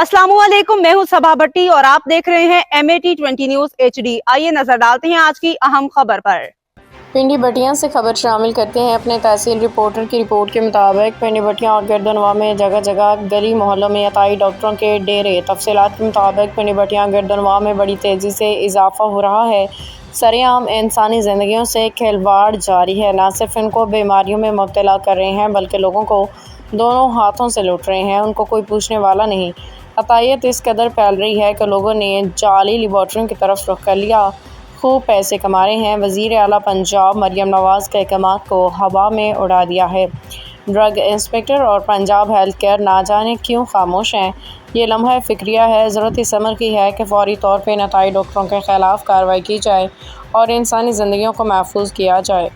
अस्सलामुअलैकुम, मैं हूं सबा भट्टी और आप देख रहे हैं MAT20 न्यूज HD। आइए नजर डालते हैं आज की अहम खबर पर। पिंडी भटियां से खबर शामिल करते हैं अपने तहसील रिपोर्टर की रिपोर्ट के मुताबिक पिंडी भटियां और गिरदनवा में जगह जगह गली मोहल्लों में अताई डॉक्टरों के डेरे। तफसीलात के मुताबिक पिंडी भटियां गिरदनवा में बड़ी तेज़ी से इजाफा हो रहा है। सरेआम इंसानी ज़िंदगियों से खिलवाड़ जारी है। न सिर्फ इनको बीमारियों में मुब्तला कर रहे हैं बल्कि लोगों को दोनों हाथों से लूट रहे हैं। उनको कोई पूछने वाला नहीं। अतायत इस कदर फैल रही है कि लोगों ने जाली लेबॉर्ट्रियों की तरफ रुख कर लिया, खूब पैसे कमा रहे हैं। वज़ीर आला पंजाब मरियम नवाज़ के अहकामात को हवा में उड़ा दिया है। ड्रग इंस्पेक्टर और पंजाब हेल्थ केयर ना जाने क्यों खामोश हैं। ये लम्हा फ़िक्रिया है। ज़रूरत इस अमर की है कि फ़ौरी तौर पर नताई डॉक्टरों के ख़िलाफ़ कार्रवाई की जाए और इंसानी ज़िंदगियों को महफूज किया जाए।